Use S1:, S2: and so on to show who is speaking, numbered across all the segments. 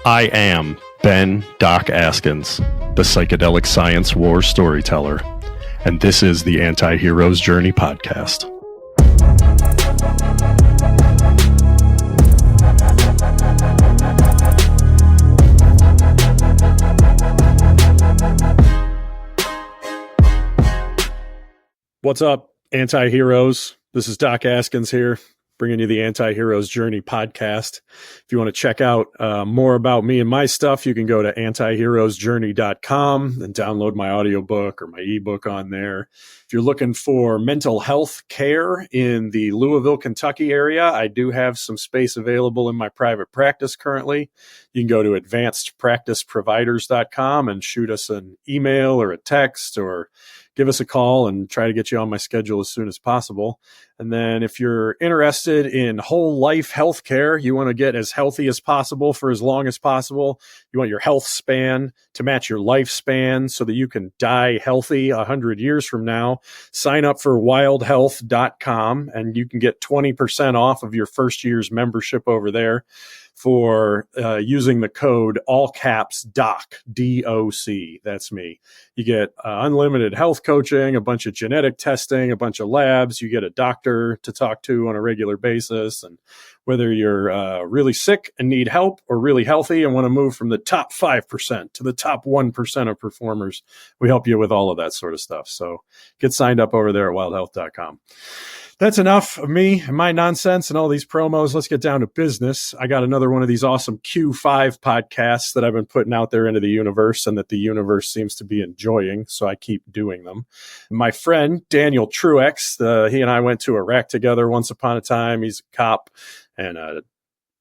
S1: I am Ben Doc Askins, the psychedelic science war storyteller, and this is the Anti-Hero's Journey podcast. What's up, anti-heroes? This is Doc Askins here, bringing you the Anti-Hero's Journey podcast. If you want to check out more about me and my stuff, you can go to antiheroesjourney.com and download my audiobook or my ebook on there. If you're looking for mental health care in the Louisville, Kentucky area, I do have some space available in my private practice currently. You can go to advancedpracticeproviders.com and shoot us an email or a text or give us a call and try to get you on my schedule as soon as possible. And then if you're interested in whole life healthcare, you want to get as healthy as possible for as long as possible. You want your health span to match your lifespan so that you can die healthy 100 years from now. Sign up for wildhealth.com and you can get 20% off of your first year's membership over there for using the code all caps DOC, D-O-C. That's me. You get unlimited health coaching, a bunch of genetic testing, a bunch of labs. You get a doctor to talk to on a regular basis. And whether you're really sick and need help or really healthy and want to move from the top 5% to the top 1% of performers, we help you with all of that sort of stuff. So get signed up over there at wildhealth.com. That's enough of me and my nonsense and all these promos. Let's get down to business. I got another one of these awesome Q5 podcasts that I've been putting out there into the universe and that the universe seems to be enjoying, so I keep doing them. My friend, Daniel Truex, he and I went to Iraq together once upon a time. He's a cop and a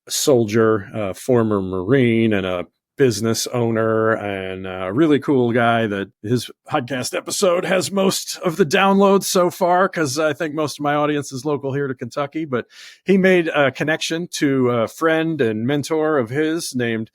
S1: soldier, a former Marine, and a business owner, and a really cool guy that his podcast episode has most of the downloads so far because I think most of my audience is local here to Kentucky. But he made a connection to a friend and mentor of his named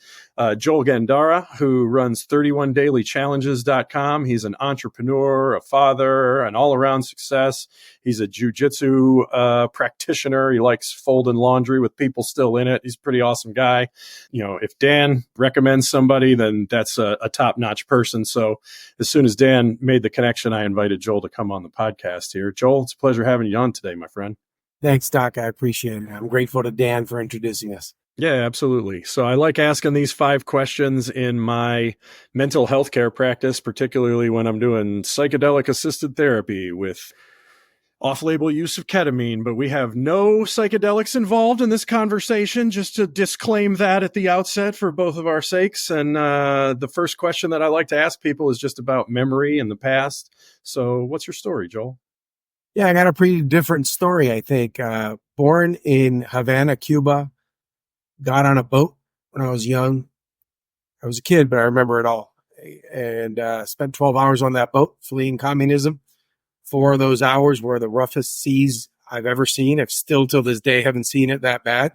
S1: Joel Gandara, who runs 31dailychallenges.com. He's an entrepreneur, a father, an all-around success. He's a jiu-jitsu practitioner. He likes folding laundry with people still in it. He's a pretty awesome guy. You know, if Dan recommends somebody, then that's a top-notch person. So as soon as Dan made the connection, I invited Joel to come on the podcast here. Joel, it's a pleasure having you on today, my friend.
S2: Thanks, Doc. I appreciate it. I'm grateful to Dan for introducing us.
S1: Yeah, absolutely. So I like asking these 5 questions in my mental health care practice, particularly when I'm doing psychedelic assisted therapy with off-label use of ketamine, but we have no psychedelics involved in this conversation, just to disclaim that at the outset for both of our sakes. And the first question that I like to ask people is just about memory and the past. So what's your story, Joel?
S2: Yeah, I got a pretty different story, I think. Born in Havana, Cuba, got on a boat when I was young. I was a kid, but I remember it all. And spent 12 hours on that boat fleeing communism. 4 of those hours were the roughest seas I've ever seen. I've still till this day haven't seen it that bad.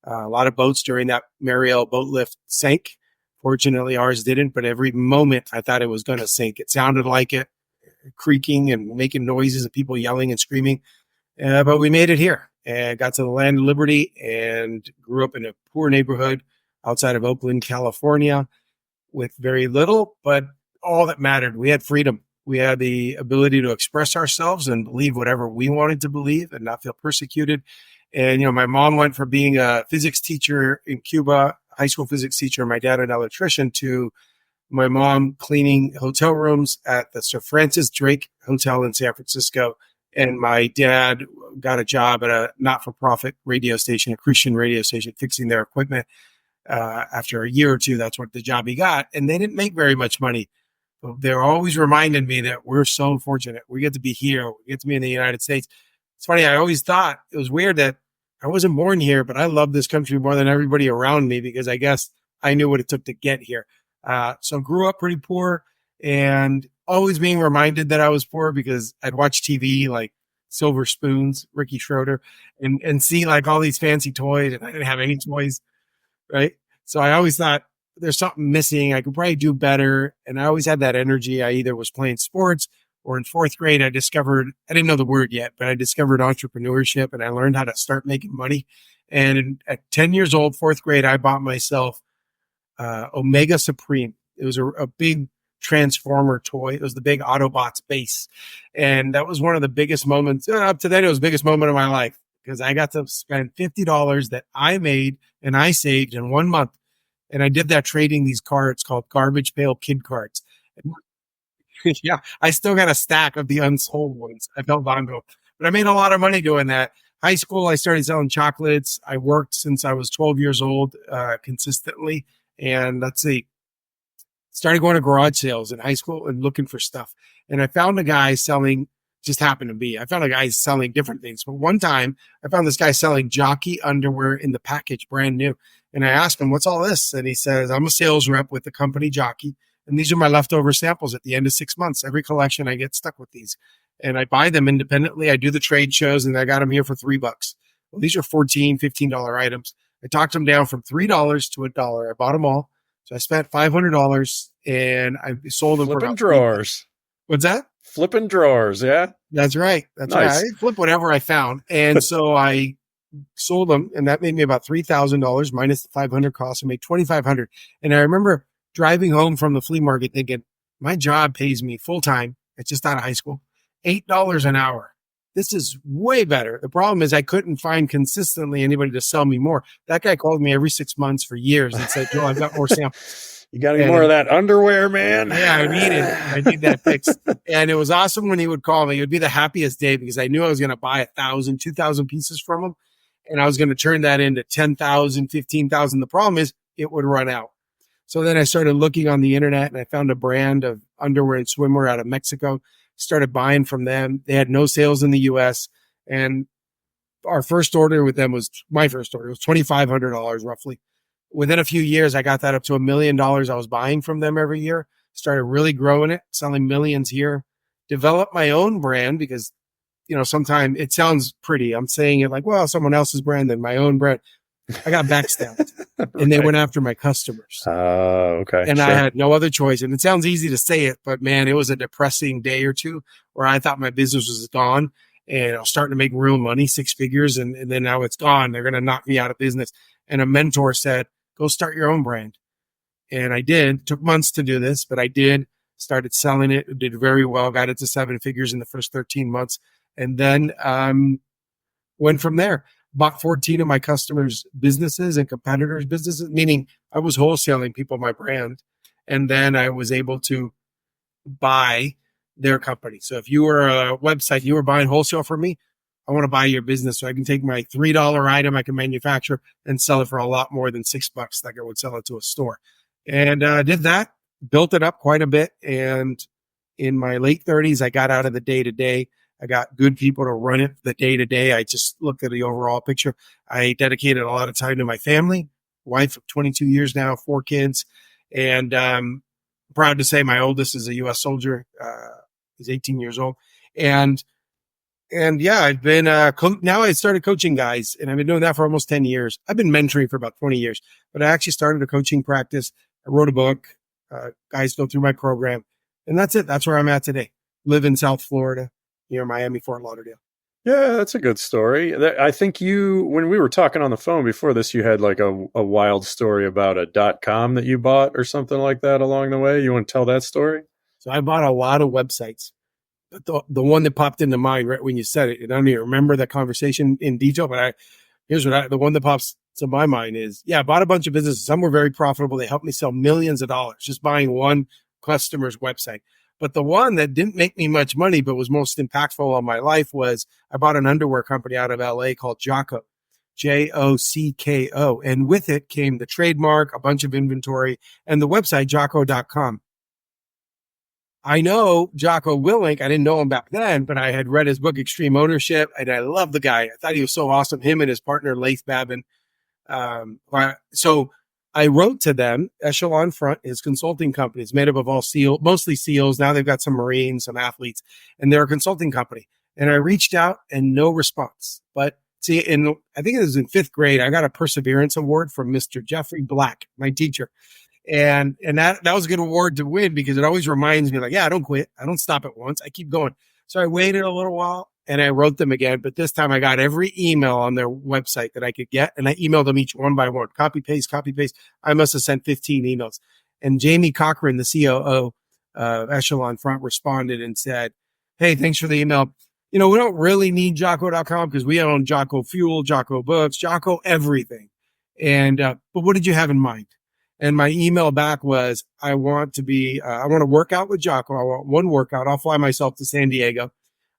S2: A lot of boats during that Mariel boat lift sank. Fortunately, ours didn't, but every moment I thought it was going to sink. It sounded like it, creaking and making noises and people yelling and screaming. But we made it here and got to the land of liberty and grew up in a poor neighborhood outside of Oakland, California, with very little, but all that mattered. We had freedom. We had the ability to express ourselves and believe whatever we wanted to believe and not feel persecuted. And, you know, my mom went from being a physics teacher in Cuba, high school physics teacher, my dad an electrician, to my mom cleaning hotel rooms at the Sir Francis Drake Hotel in San Francisco. And my dad got a job at a not-for-profit radio station, a Christian radio station, fixing their equipment. After a year or two, that's what the job he got. And they didn't make very much money. They're always reminding me that we're so fortunate. We get to be here. We get to be in the United States. It's funny. I always thought it was weird that I wasn't born here, but I love this country more than everybody around me because I guess I knew what it took to get here. So grew up pretty poor and always being reminded that I was poor because I'd watch TV like Silver Spoons, Ricky Schroeder, and see like all these fancy toys, and I didn't have any toys, right? So I always thought there's something missing. I could probably do better. And I always had that energy. I either was playing sports or in 4th grade, I didn't know the word yet, but I discovered entrepreneurship and I learned how to start making money. And at 10 years old, 4th grade, I bought myself Omega Supreme. It was a big Transformer toy. It was the big Autobots base. And that was one of the biggest moments. Up to then, it was the biggest moment of my life because I got to spend $50 that I made and I saved in 1 month. And I did that trading these cards called garbage pail kid cards. Yeah, I still got a stack of the unsold ones. I felt onto them. But I made a lot of money doing that. High school, I started selling chocolates. I worked since I was 12 years old consistently. And let's see, started going to garage sales in high school and looking for stuff. And I found a guy selling, just happened to be, I found a guy selling different things. But one time I found this guy selling jockey underwear in the package, brand new. And I asked him, what's all this? And he says, I'm a sales rep with the company Jockey. And these are my leftover samples at the end of 6 months. Every collection, I get stuck with these. And I buy them independently. I do the trade shows and I got them here for $3. Well, these are $14, $15 items. I talked them down from $3 to $1. I bought them all. So I spent $500 and I sold them
S1: Flipping
S2: for
S1: drawers.
S2: What's that?
S1: Flipping drawers, yeah?
S2: That's right. That's
S1: Nice.
S2: right. I flip whatever I found. And so I sold them and that made me about $3,000 minus the 500 costs. I made 2,500. And I remember driving home from the flea market thinking, my job pays me full time. It's just out of high school, $8 an hour. This is way better. The problem is I couldn't find consistently anybody to sell me more. That guy called me every 6 months for years and said, Joel, I've got more samples.
S1: You got any more of that underwear, man?
S2: Yeah, I need it. I need that fixed. And it was awesome when he would call me. It would be the happiest day because I knew I was going to buy 1,000, 2,000 pieces from him. And I was going to turn that into 10,000, 15,000. The problem is it would run out. So then I started looking on the internet and I found a brand of underwear and swimwear out of Mexico, started buying from them. They had no sales in the US. And our first order with them was my first order. It was $2,500 roughly. Within a few years, I got that up to $1 million. I was buying from them every year, started really growing it, selling millions here, developed my own brand because, you know, sometimes it sounds pretty. I'm saying it like, well, someone else's brand than my own brand. I got backstabbed and they went after my customers.
S1: Okay.
S2: And
S1: sure.
S2: I had no other choice. And it sounds easy to say it, but man, it was a depressing day or two where I thought my business was gone and I was starting to make real money, 6 figures. And then now it's gone. They're going to knock me out of business. And a mentor said, go start your own brand. And I did. It took months to do this, but I did. Started selling it. Did very well. Got it to 7 figures in the first 13 months. And then went from there. Bought 14 of my customers' businesses and competitors' businesses, meaning I was wholesaling people my brand. And then I was able to buy their company. So if you were a website, you were buying wholesale from me, I want to buy your business so I can take my $3 item I can manufacture and sell it for a lot more than $6 like I would sell it to a store. And did that, built it up quite a bit. And in my late 30s, I got out of the day-to-day. I got good people to run it the day-to-day. I just looked at the overall picture. I dedicated a lot of time to my family, wife of 22 years now, 4 kids. And proud to say my oldest is a U.S. soldier. He's 18 years old. And yeah, I've been, now I started coaching guys and I've been doing that for almost 10 years. I've been mentoring for about 20 years, but I actually started a coaching practice. I wrote a book. Guys go through my program and that's it. That's where I'm at today. Live in South Florida, near Miami, Fort Lauderdale.
S1: Yeah, that's a good story. I think when we were talking on the phone before this, you had like a wild story about a .com that you bought or something like that along the way. You want to tell that story?
S2: So I bought a lot of websites. The one that popped into mind right when you said it, and I don't even remember that conversation in detail, but the one that pops to my mind is, I bought a bunch of businesses. Some were very profitable. They helped me sell millions of dollars just buying one customer's website. But the one that didn't make me much money, but was most impactful on my life was I bought an underwear company out of LA called Jocko, Jocko. And with it came the trademark, a bunch of inventory, and the website, jocko.com. I know Jocko Willink. I didn't know him back then, but I had read his book, Extreme Ownership, and I loved the guy. I thought he was so awesome, him and his partner, Laith Babin. So I wrote to them, Echelon Front, his consulting company. It's made up of all mostly SEALs. Now they've got some Marines, some athletes, and they're a consulting company. And I reached out and no response. But see, I think it was in 5th grade, I got a perseverance award from Mr. Jeffrey Black, my teacher. And that was a good award to win because it always reminds me like, I don't quit. I don't stop at once. I keep going. So I waited a little while and I wrote them again, but this time I got every email on their website that I could get, and I emailed them each one by one. Copy, paste, copy, paste. I must have sent 15 emails. And Jamie Cochran, the COO of Echelon Front, responded and said, hey, thanks for the email. We don't really need Jocko.com because we own Jocko Fuel, Jocko Books, Jocko everything. And, but what did you have in mind? And my email back was, I want to work out with Jocko. I want one workout. I'll fly myself to San Diego.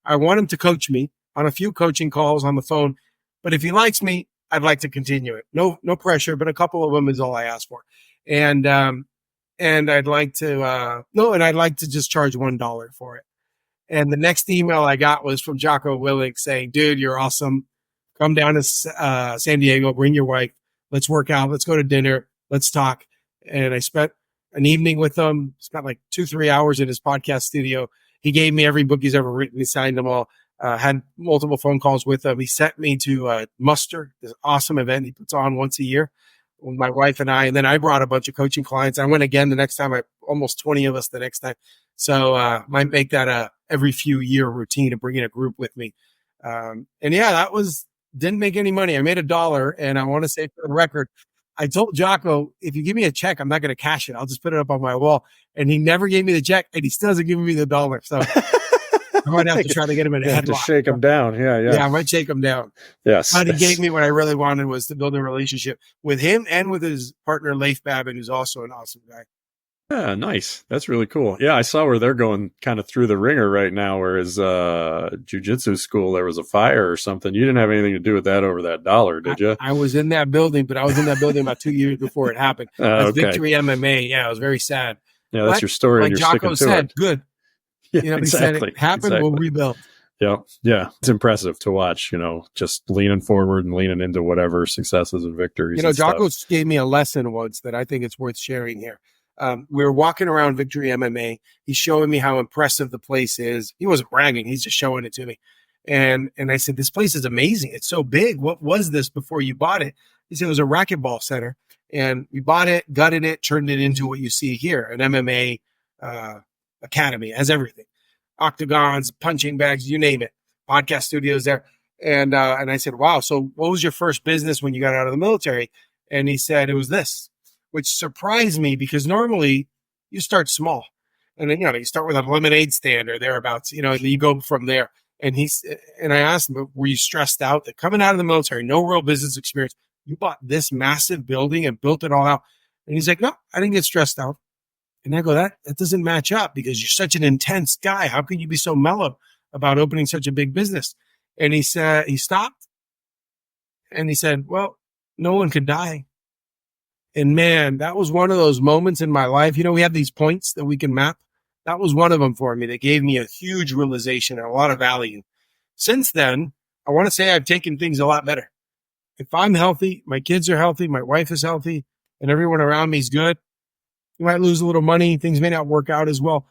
S2: I want him to coach me on a few coaching calls on the phone. But if he likes me, I'd like to continue it. No pressure, but a couple of them is all I ask for. And I'd like to just charge $1 for it. And the next email I got was from Jocko Willink saying, dude, you're awesome. Come down to San Diego, bring your wife. Let's work out. Let's go to dinner. Let's talk. And I spent an evening with him, spent like 2-3 hours in his podcast studio. He gave me every book he's ever written. He signed them all, had multiple phone calls with him. He sent me to Muster, this awesome event he puts on once a year with my wife and I. And then I brought a bunch of coaching clients. I went again the next time, almost 20 of us the next time. So might make that a every few year routine of bringing a group with me. And yeah, didn't make any money. I made $1. And I want to say for the record, I told Jocko, if you give me a check, I'm not going to cash it. I'll just put it up on my wall. And he never gave me the check, and he still hasn't given me the $1. So I might have to try to get him in a headlock.
S1: To shake him down. Yeah,
S2: I might shake him down.
S1: Yes.
S2: But he gave me what I really wanted, was to build a relationship with him and with his partner, Leif Babin, who's also an awesome guy.
S1: Yeah, nice. That's really cool. Yeah, I saw where they're going kind of through the ringer right now, where his jiu-jitsu school, there was a fire or something. You didn't have anything to do with that over that $1, did you?
S2: I was in that building, but I was in that building about 2 years before it happened. That's okay. Victory MMA. Yeah, it was very sad.
S1: Yeah, that's your story,
S2: like
S1: and you're
S2: Jocko
S1: sticking to
S2: said,
S1: it.
S2: good.
S1: Yeah,
S2: He said it happened, we'll rebuild.
S1: Yeah. It's impressive to watch, just leaning forward and leaning into whatever successes and victories.
S2: Jocko gave me a lesson once that I think it's worth sharing here. We were walking around Victory MMA. He's showing me how impressive the place is. He wasn't bragging. He's just showing it to me. And I said, this place is amazing. It's so big. What was this before you bought it? He said, it was a racquetball center. And we bought it, gutted it, turned it into what you see here, an MMA academy. It has everything. Octagons, punching bags, you name it. Podcast studios there. And I said, wow, so what was your first business when you got out of the military? And he said, it was this, which surprised me because normally you start small. And then, you start with a lemonade stand or thereabouts, and you go from there. And I asked him, were you stressed out that coming out of the military, no real business experience, you bought this massive building and built it all out? And he's like, no, I didn't get stressed out. And I go, that doesn't match up because you're such an intense guy. How can you be so mellow about opening such a big business? And he said, he stopped and he said, well, no one could die. And man, that was one of those moments in my life. We have these points that we can map. That was one of them for me that gave me a huge realization and a lot of value. Since then, I want to say I've taken things a lot better. If I'm healthy, my kids are healthy, my wife is healthy, and everyone around me is good, you might lose a little money. Things may not work out as well,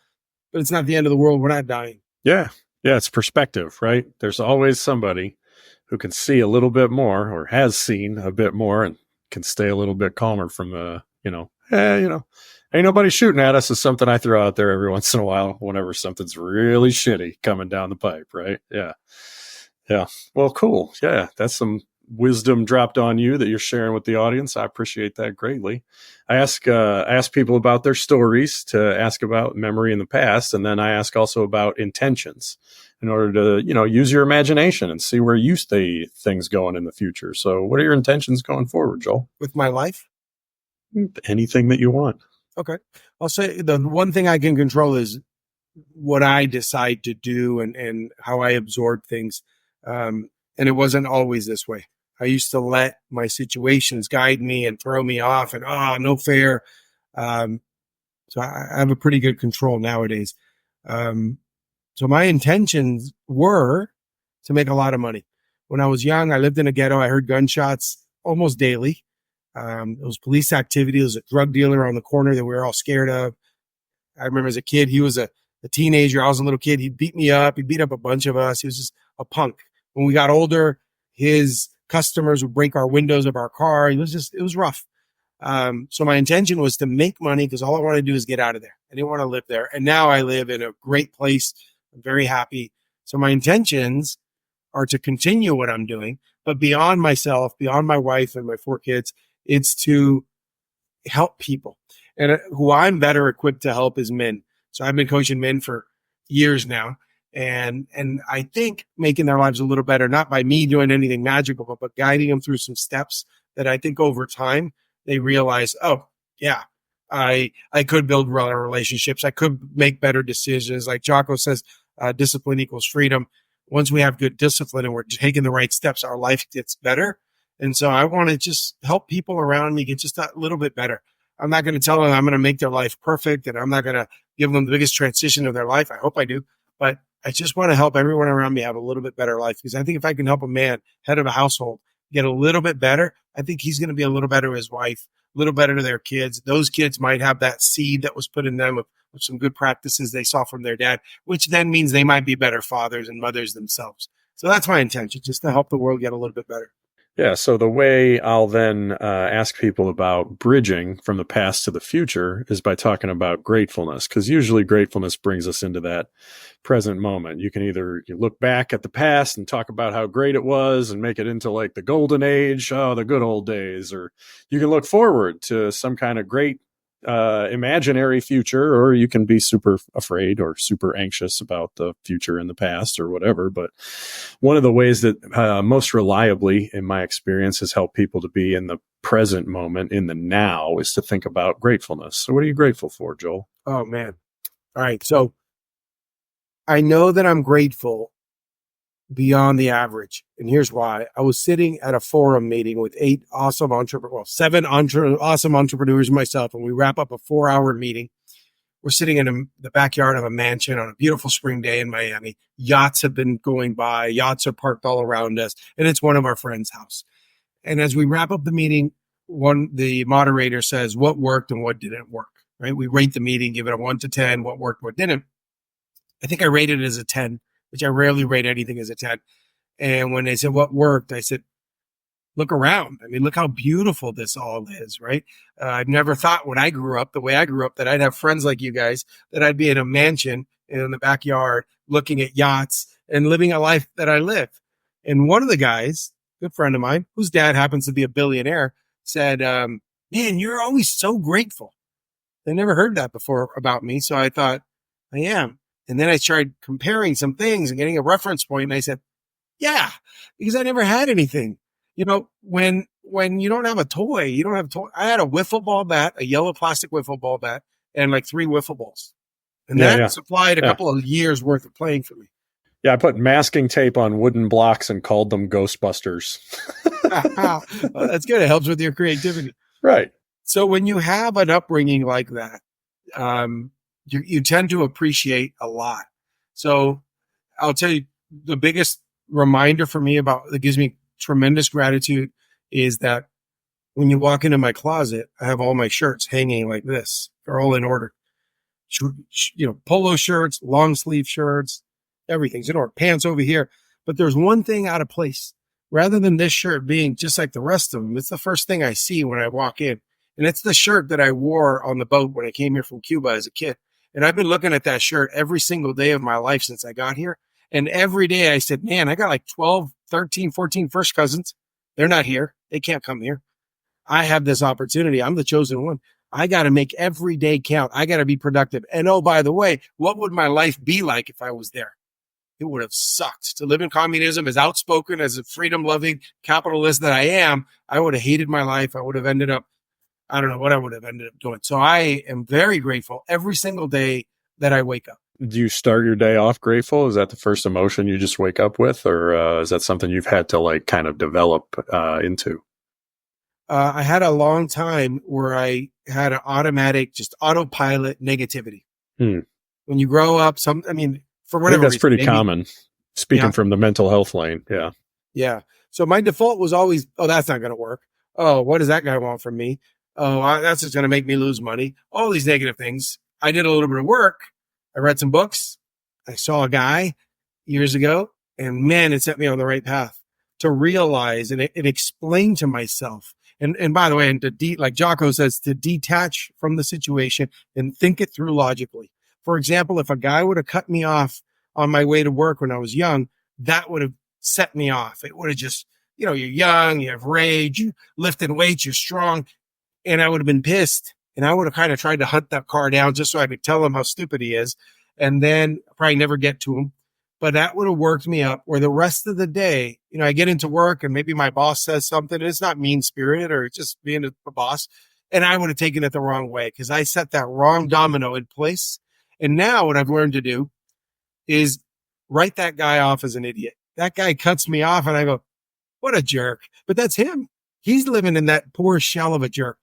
S2: but it's not the end of the world. We're not dying.
S1: Yeah. Yeah. It's perspective, right? There's always somebody who can see a little bit more or has seen a bit more and can stay a little bit calmer from ain't nobody shooting at us is something I throw out there every once in a while whenever something's really shitty coming down the pipe, right? Yeah. Yeah. Well, cool. Yeah. That's some wisdom dropped on you that you're sharing with the audience. I appreciate that greatly. I ask people about their stories, to ask about memory in the past, and then I ask also about intentions in order to, use your imagination and see where you see things going in the future. So what are your intentions going forward, Joel?
S2: With my life?
S1: Anything that you want.
S2: Okay. I'll say the one thing I can control is what I decide to do and how I absorb things. And it wasn't always this way. I used to let my situations guide me and throw me off and, no fair. So I have a pretty good control nowadays. So my intentions were to make a lot of money. When I was young, I lived in a ghetto. I heard gunshots almost daily. It was police activity. There was a drug dealer on the corner that we were all scared of. I remember as a kid, he was a teenager. I was a little kid. He beat me up. He beat up a bunch of us. He was just a punk. When we got older, his customers would break our windows of our car. It was rough. So my intention was to make money because all I wanted to do is get out of there. I didn't want to live there. And now I live in a great place. I'm very happy. So my intentions are to continue what I'm doing, but beyond myself, beyond my wife and my 4 kids, it's to help people. And who I'm better equipped to help is men. So I've been coaching men for years now. And I think making their lives a little better, not by me doing anything magical, but guiding them through some steps that I think over time they realize, oh, yeah, I could build relationships. I could make better decisions. Like Jocko says, discipline equals freedom. Once we have good discipline and we're taking the right steps, our life gets better. And so I want to just help people around me get just a little bit better. I'm not going to tell them I'm going to make their life perfect, and I'm not going to give them the biggest transition of their life. I hope I do, but I just want to help everyone around me have a little bit better life, because I think if I can help a man, head of a household, get a little bit better, I think he's going to be a little better to his wife, a little better to their kids. Those kids might have that seed that was put in them with some good practices they saw from their dad, which then means they might be better fathers and mothers themselves. So that's my intention, just to help the world get a little bit better.
S1: Yeah, so the way I'll then ask people about bridging from the past to the future is by talking about gratefulness, because usually gratefulness brings us into that present moment. You can either look back at the past and talk about how great it was and make it into like the golden age, oh, the good old days, or you can look forward to some kind of great imaginary future, or you can be super afraid or super anxious about the future in the past or whatever. But one of the ways that most reliably, in my experience, has helped people to be in the present moment, in the now, is to think about gratefulness. So what are you grateful for, Joel?
S2: Oh, man. All right. So I know that I'm grateful beyond the average. And here's why. I was sitting at a forum meeting with 7 awesome entrepreneurs myself, and we wrap up a 4-hour meeting. We're sitting in the backyard of a mansion on a beautiful spring day in Miami. Yachts have been going by. Yachts are parked all around us, and it's one of our friends' house. And as we wrap up the meeting, the moderator says what worked and what didn't work, right? We rate the meeting, give it a 1 to 10, what worked, what didn't. I think I rated it as a 10, which I rarely rate anything as a 10. And when they said what worked, I said, look around. I mean, look how beautiful this all is, right? I've never thought when I grew up, the way I grew up, that I'd have friends like you guys, that I'd be in a mansion in the backyard looking at yachts and living a life that I live. And one of the guys, good friend of mine, whose dad happens to be a billionaire, said, man, you're always so grateful. They never heard that before about me. So I thought, I am. And then I started comparing some things and getting a reference point. And I said, yeah, because I never had anything. You know, when you don't have a toy, you don't have a toy. I had a wiffle ball bat, a yellow plastic wiffle ball bat, and like 3 wiffle balls. And that supplied a couple of years worth of playing for me.
S1: Yeah, I put masking tape on wooden blocks and called them Ghostbusters.
S2: Well, that's good. It helps with your creativity.
S1: Right.
S2: So when you have an upbringing like that, you tend to appreciate a lot. So I'll tell you, the biggest reminder for me that gives me tremendous gratitude is that when you walk into my closet, I have all my shirts hanging like this. They're all in order. Polo shirts, long sleeve shirts, everything's in order. Pants over here. But there's one thing out of place. Rather than this shirt being just like the rest of them, it's the first thing I see when I walk in. And it's the shirt that I wore on the boat when I came here from Cuba as a kid. And I've been looking at that shirt every single day of my life since I got here. And every day I said, man, I got like 12, 13, 14 first cousins. They're not here. They can't come here. I have this opportunity. I'm the chosen one. I got to make every day count. I got to be productive. And oh, by the way, what would my life be like if I was there? It would have sucked. To live in communism, as outspoken as a freedom-loving capitalist that I am, I would have hated my life. I would have ended up, I don't know what I would have ended up doing. So I am very grateful every single day that I wake up.
S1: Do you start your day off grateful? Is that the first emotion you just wake up with? Or is that something you've had to like kind of develop into?
S2: I had a long time where I had an automatic, just autopilot negativity. When you grow up, for whatever
S1: I think that's
S2: reason,
S1: pretty common. Speaking from the mental health lane. Yeah.
S2: Yeah. So my default was always, oh, that's not going to work. Oh, what does that guy want from me? Oh, that's just going to make me lose money. All these negative things. I did a little bit of work. I read some books. I saw a guy years ago, and man, it set me on the right path to realize and explain to myself. And by the way, like Jocko says, to detach from the situation and think it through logically. For example, if a guy would have cut me off on my way to work when I was young, that would have set me off. It would have just, you're young, you have rage, you lifting weights, you're strong. And I would have been pissed. And I would have kind of tried to hunt that car down just so I could tell him how stupid he is. And then probably never get to him. But that would have worked me up where the rest of the day, I get into work and maybe my boss says something. And it's not mean spirited or just being a boss. And I would have taken it the wrong way because I set that wrong domino in place. And now what I've learned to do is write that guy off as an idiot. That guy cuts me off and I go, what a jerk. But that's him. He's living in that poor shell of a jerk.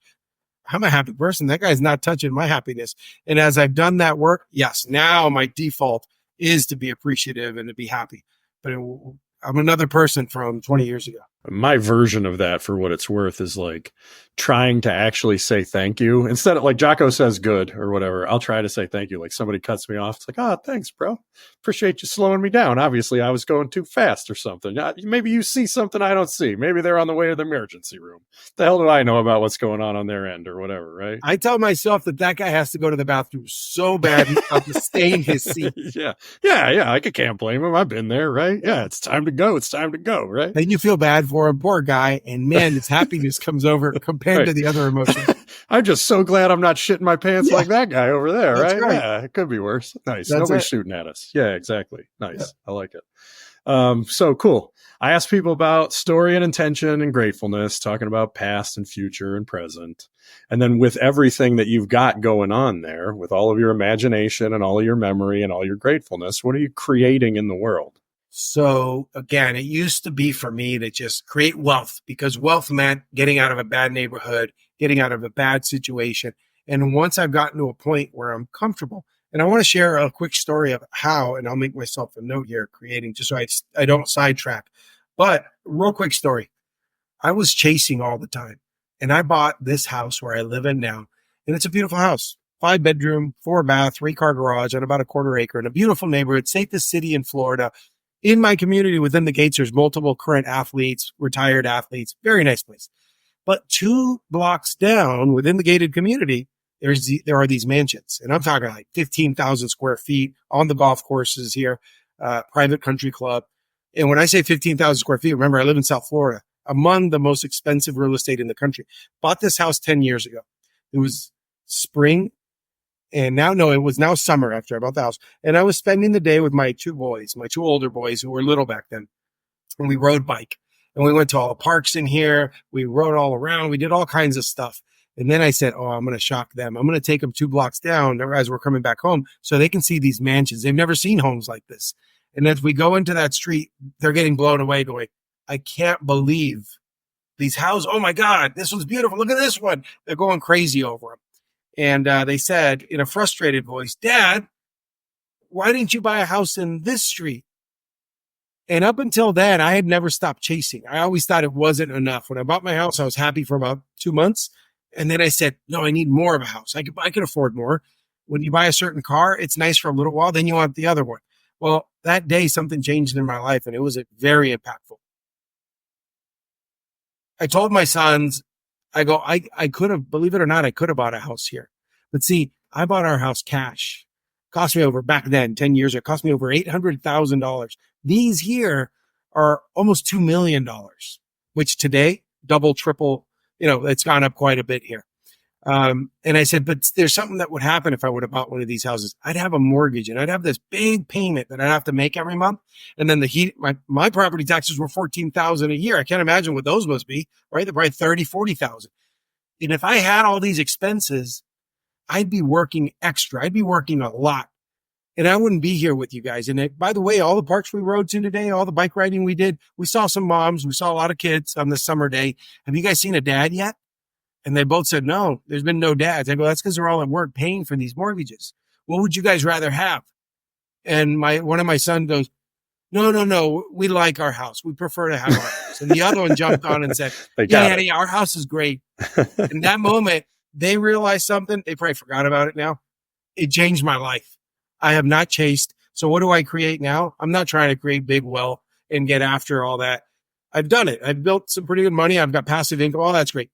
S2: I'm a happy person. That guy's not touching my happiness. And as I've done that work, yes, now my default is to be appreciative and to be happy. But I'm another person from 20 years ago.
S1: My version of that, for what it's worth, is like trying to actually say thank you. Instead of like Jocko says good or whatever, I'll try to say thank you. Like somebody cuts me off. It's like, oh, thanks, bro. Appreciate you slowing me down. Obviously, I was going too fast or something. Maybe you see something I don't see. Maybe they're on the way to the emergency room. The hell do I know about what's going on their end or whatever, right?
S2: I tell myself that guy has to go to the bathroom so bad to stay in his seat.
S1: Yeah. I can't blame him. I've been there, right? Yeah, it's time to go. It's time to go, right?
S2: Then you feel bad for him, poor guy, and man, his happiness comes over compared to the other emotions.
S1: I'm just so glad I'm not shitting my pants like that guy over there,
S2: That's
S1: right?
S2: right?
S1: Yeah, it could be worse. Nice.
S2: That's
S1: Nobody's
S2: it.
S1: shooting at us. Yeah, exactly. Nice. Yeah. I like it. So cool. I asked people about story and intention and gratefulness, talking about past and future and present. And then with everything that you've got going on there, with all of your imagination and all of your memory and all your gratefulness, what are you creating in the world?
S2: So again, it used to be for me to just create wealth because wealth meant getting out of a bad neighborhood, getting out of a bad situation. And once I've gotten to a point where I'm comfortable, and I want to share a quick story of how, and I'll make myself a note here, creating just so I don't sidetrack. But real quick story. I was chasing all the time and I bought this house where I live in now. And it's a beautiful house, 5-bedroom, 4-bath, 3-car garage on about a 1/4 acre in a beautiful neighborhood, safest city in Florida. In my community within the gates, there's multiple current athletes, retired athletes, very nice place. But 2 blocks down within the gated community, there are these mansions. And I'm talking like 15,000 square feet on the golf courses here, private country club. And when I say 15,000 square feet, remember, I live in South Florida, among the most expensive real estate in the country. Bought this house 10 years ago. It was spring. And it was now summer after I bought the house. And I was spending the day with my 2 boys, my 2 older boys who were little back then. And we rode bike. And we went to all the parks in here. We rode all around. We did all kinds of stuff. And then I said, I'm going to shock them. I'm going to take them 2 blocks down as we're coming back home so they can see these mansions. They've never seen homes like this. And as we go into that street, they're getting blown away going, I can't believe these houses. Oh my God, this one's beautiful. Look at this one. They're going crazy over them. And they said in a frustrated voice, Dad, why didn't you buy a house in this street? And up until then, I had never stopped chasing. I always thought it wasn't enough. When I bought my house, I was happy for about 2 months. And then I said, no, I need more of a house. I could afford more. When you buy a certain car, it's nice for a little while. Then you want the other one. Well, that day, something changed in my life and it was very impactful. I told my sons, I could have, believe it or not, I could have bought a house here. But see, I bought our house cash. Cost me over, back then, 10 years ago, it cost me over $800,000. These here are almost $2 million, which today, double, triple, it's gone up quite a bit here. And I said, but there's something that would happen if I would have bought one of these houses. I'd have a mortgage and I'd have this big payment that I'd have to make every month. And then my property taxes were $14,000 a year. I can't imagine what those must be, right? They're probably $30,000, $40,000. And if I had all these expenses, I'd be working extra. I'd be working a lot and I wouldn't be here with you guys. And by the way, all the parks we rode to today, all the bike riding we did, we saw some moms, we saw a lot of kids on this summer day. Have you guys seen a dad yet? And they both said, no, there's been no dads. I go, that's because they're all at work paying for these mortgages. What would you guys rather have? And one of my sons goes, no, we like our house. We prefer to have our house. And the other one jumped on and said, yeah, our house is great. In that moment, they realized something. They probably forgot about it now. It changed my life. I have not chased. So what do I create now? I'm not trying to create big wealth and get after all that. I've done it. I've built some pretty good money. I've got passive income. All that's great.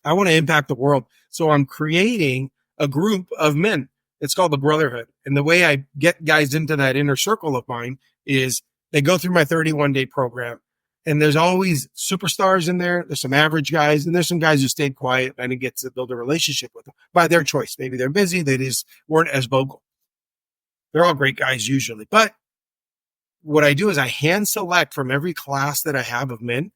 S2: I want to impact the world. So I'm creating a group of men. It's called the Brotherhood. And the way I get guys into that inner circle of mine is They go through my 31-day program. And there's always superstars in there. There's some average guys, and there's some guys who stayed quiet. I didn't get to build a relationship with them by their choice. Maybe they're busy. They just weren't as vocal. They're all great guys usually. But what I do is I hand select from every class that I have of men.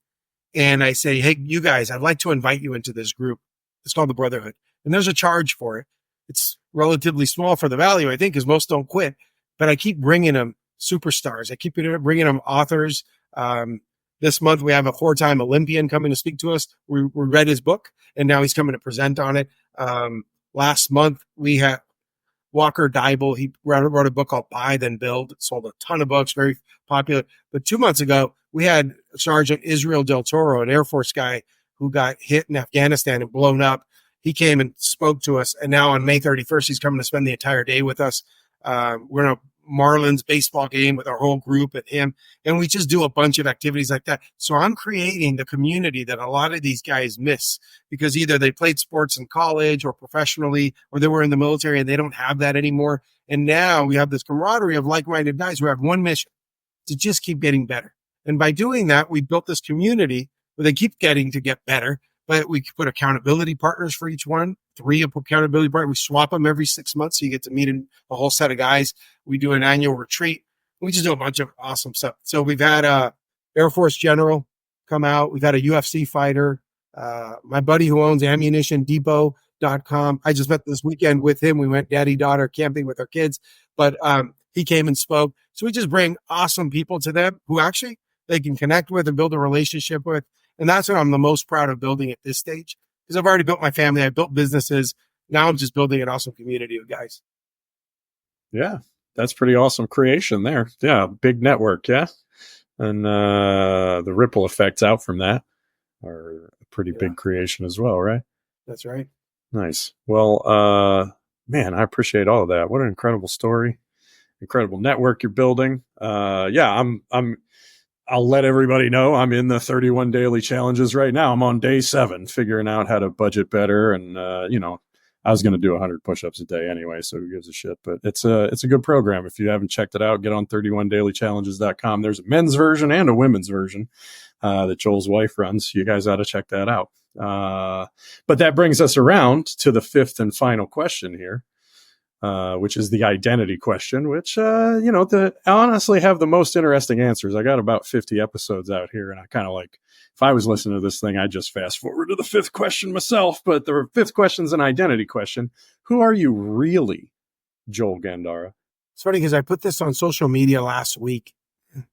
S2: And I say, hey, you guys, I'd like to invite you into this group. It's called the Brotherhood. And there's a charge for it. It's relatively small for the value, I think, because most don't quit. But I keep bringing them superstars. I keep bringing them authors. This month, we have a 4-time Olympian coming to speak to us. We read his book, and now he's coming to present on it. Last month, we had Walker Deibel. He wrote a book called Buy Then Build. It sold a ton of books, very popular. But 2 months ago, we had Sergeant Israel Del Toro, an Air Force guy who got hit in Afghanistan and blown up. He came and spoke to us. And now on May 31st, he's coming to spend the entire day with us. We're in a Marlins baseball game with our whole group and him. And we just do a bunch of activities like that. So I'm creating the community that a lot of these guys miss because either they played sports in college or professionally, or they were in the military and they don't have that anymore. And now we have this camaraderie of like-minded guys who have one mission to just keep getting better. And by doing that, we built this community where they keep getting to get better, but we put accountability partners for each one, 3 accountability partners. We swap them every 6 months. So you get to meet a whole set of guys. We do an annual retreat. We just do a bunch of awesome stuff. So we've had a Air Force general come out. We've had a UFC fighter. My buddy who owns AmmunitionDepot.com. I just met this weekend with him. We went daddy-daughter camping with our kids, but he came and spoke. So we just bring awesome people to them who actually they can connect with and build a relationship with. And that's what I'm the most proud of building at this stage because I've already built my family. I've built businesses. Now I'm just building an awesome community of guys.
S1: Yeah, that's pretty awesome creation there. Yeah, big network. Yeah. And the ripple effects out from that are a pretty big creation as well, right?
S2: That's right.
S1: Nice. Well, man, I appreciate all of that. What an incredible story. Incredible network you're building. I'll let everybody know I'm in the 31 daily challenges right now. I'm on day 7, figuring out how to budget better. And, I was going to do 100 push-ups a day anyway, so who gives a shit? But it's a good program. If you haven't checked it out, get on 31dailychallenges.com. There's a men's version and a women's version that Joel's wife runs. You guys ought to check that out. But that brings us around to the 5th and final question here. Which is the identity question, which, I honestly have the most interesting answers. I got about 50 episodes out here, and I kind of like, if I was listening to this thing, I'd just fast forward to the 5th question myself. But the 5th question is an identity question. Who are you really, Joel Gandara?
S2: It's funny because I put this on social media last week.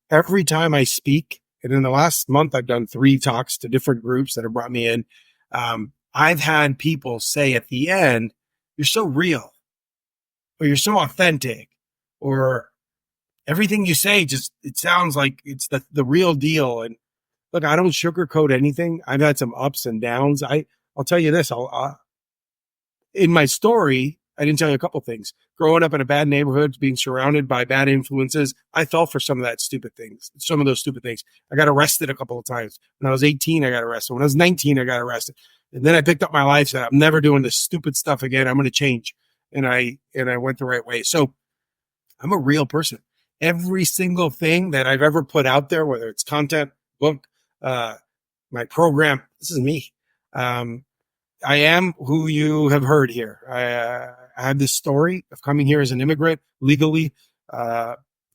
S2: Every time I speak, and in the last month, I've done 3 talks to different groups that have brought me in. I've had people say at the end, "You're so real," or "You're so authentic," or everything you say it sounds like it's the real deal. And look, I don't sugarcoat anything. I've had some ups and downs. I'll tell you this. In my story, I didn't tell you a couple things. Growing up in a bad neighborhood, being surrounded by bad influences, I fell for some of those stupid things. I got arrested a couple of times. When I was 18, I got arrested. When I was 19, I got arrested. And then I picked up my life, said, I'm never doing this stupid stuff again. I'm going to change. And I went the right way. So I'm a real person. Every single thing that I've ever put out there, whether it's content, book, my program, this is me. I am who you have heard here. I have this story of coming here as an immigrant legally,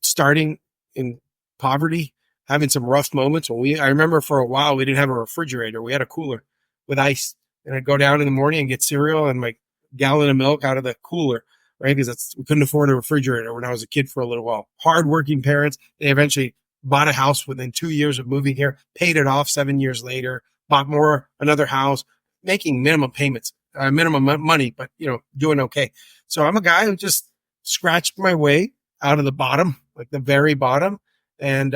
S2: starting in poverty, having some rough moments. I remember for a while, we didn't have a refrigerator. We had a cooler with ice, and I'd go down in the morning and get cereal and my gallon of milk out of the cooler, right? Because we couldn't afford a refrigerator when I was a kid for a little while. Hardworking parents. They eventually bought a house within 2 years of moving here, paid it off 7 years later, bought another house, making minimum payments, minimum money, but doing okay. So I'm a guy who just scratched my way out of the bottom, like the very bottom, and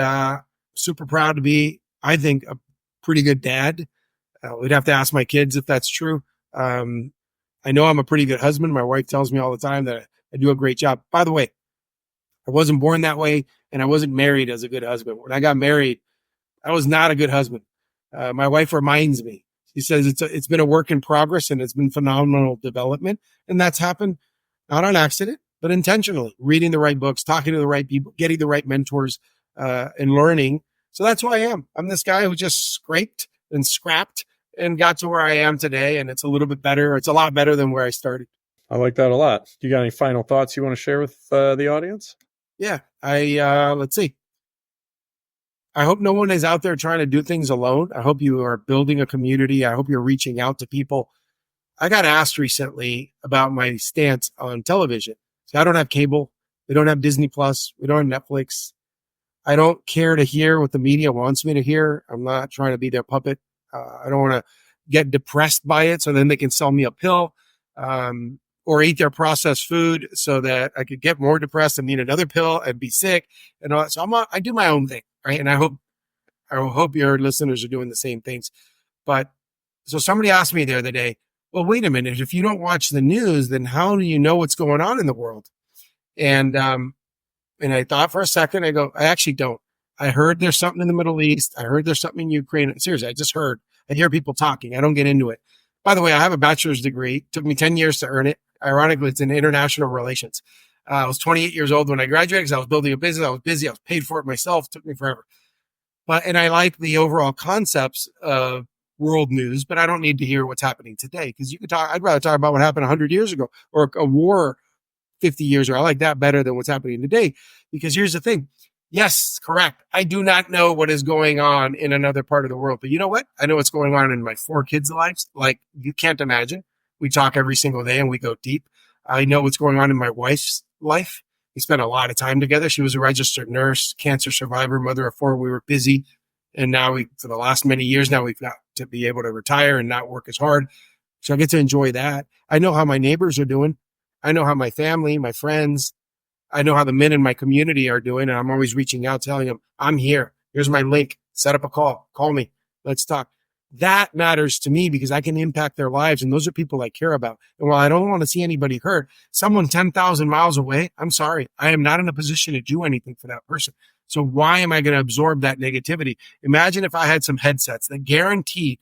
S2: super proud to be, I think, a pretty good dad. We'd have to ask my kids if that's true. I know I'm a pretty good husband. My wife tells me all the time that I do a great job. By the way, I wasn't born that way, and I wasn't married as a good husband. When I got married, I was not a good husband. My wife reminds me. She says it's been a work in progress, and it's been phenomenal development. And that's happened not on accident, but intentionally. Reading the right books, talking to the right people, getting the right mentors, and learning. So that's who I am. I'm this guy who just scraped and scrapped and got to where I am today. And it's a little bit better. It's a lot better than where I started.
S1: I like that a lot. You got any final thoughts you want to share with the audience?
S2: Yeah. Let's see. I hope no one is out there trying to do things alone. I hope you are building a community. I hope you're reaching out to people. I got asked recently about my stance on television. So I don't have cable. We don't have Disney Plus. We don't have Netflix. I don't care to hear what the media wants me to hear. I'm not trying to be their puppet. I don't want to get depressed by it so then they can sell me a pill, or eat their processed food so that I could get more depressed and need another pill and be sick and all that. So I do my own thing, right? And I hope your listeners are doing the same things. But so somebody asked me the other day, well, wait a minute. If you don't watch the news, then how do you know what's going on in the world? And I thought for a second, I go, I actually don't. I heard there's something in the Middle East. I heard there's something in Ukraine. Seriously, I just heard. I hear people talking. I don't get into it. By the way, I have a bachelor's degree. It took me 10 years to earn it. Ironically, it's in international relations. I was 28 years old when I graduated because I was building a business. I was busy. I was paid for it myself. It took me forever. And I like the overall concepts of world news, but I don't need to hear what's happening today because I'd rather talk about what happened 100 years ago or a war 50 years ago. I like that better than what's happening today because here's the thing. Yes, correct. I do not know what is going on in another part of the world, but you know what? I know what's going on in my 4 kids' lives. Like you can't imagine. We talk every single day and we go deep. I know what's going on in my wife's life. We spent a lot of time together. She was a registered nurse, cancer survivor, mother of 4. We were busy. And now for the last many years now, we've got to be able to retire and not work as hard. So I get to enjoy that. I know how my neighbors are doing. I know how my family, my friends, I know how the men in my community are doing. And I'm always reaching out, telling them, I'm here. Here's my link. Set up a call. Call me. Let's talk. That matters to me because I can impact their lives. And those are people I care about. And while I don't want to see anybody hurt, someone 10,000 miles away, I'm sorry. I am not in a position to do anything for that person. So why am I going to absorb that negativity? Imagine if I had some headsets that guaranteed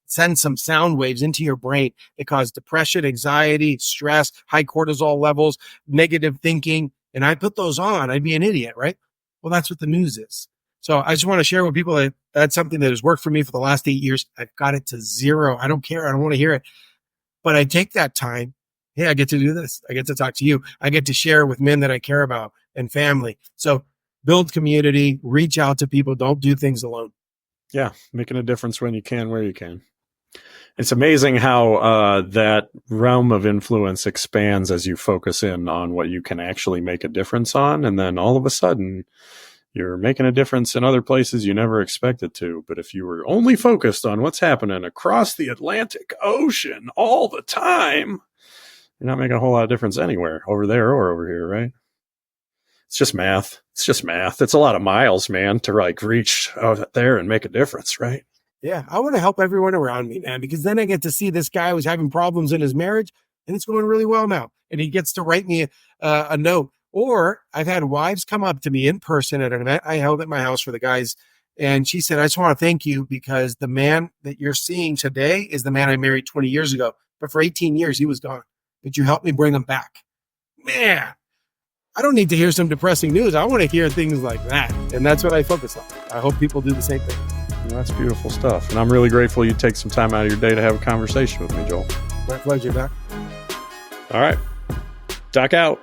S2: send some sound waves into your brain that cause depression, anxiety, stress, high cortisol levels, negative thinking. And I put those on, I'd be an idiot, right? Well, that's what the news is. So I just want to share with people that that's something that has worked for me for the last 8 years. I've got it to 0. I don't care. I don't want to hear it. But I take that time. Hey, I get to do this. I get to talk to you. I get to share with men that I care about and family. So build community, reach out to people. Don't do things alone.
S1: Yeah. Making a difference when you can, where you can. It's amazing how that realm of influence expands as you focus in on what you can actually make a difference on. And then all of a sudden, you're making a difference in other places you never expected to. But if you were only focused on what's happening across the Atlantic Ocean all the time, you're not making a whole lot of difference anywhere, over there or over here, right? It's just math. It's just math. It's a lot of miles, man, to like reach out there and make a difference, right?
S2: Yeah, I want to help everyone around me, man, because then I get to see this guy who's having problems in his marriage and it's going really well now. And he gets to write me a note. Or I've had wives come up to me in person at an event I held at my house for the guys. And she said, I just want to thank you because the man that you're seeing today is the man I married 20 years ago. But for 18 years, he was gone. But you helped me bring him back. Man, I don't need to hear some depressing news. I want to hear things like that. And that's what I focus on. I hope people do the same thing.
S1: Well, that's beautiful stuff. And I'm really grateful you take some time out of your day to have a conversation with me, Joel.
S2: My pleasure, Doc.
S1: All right. Doc out.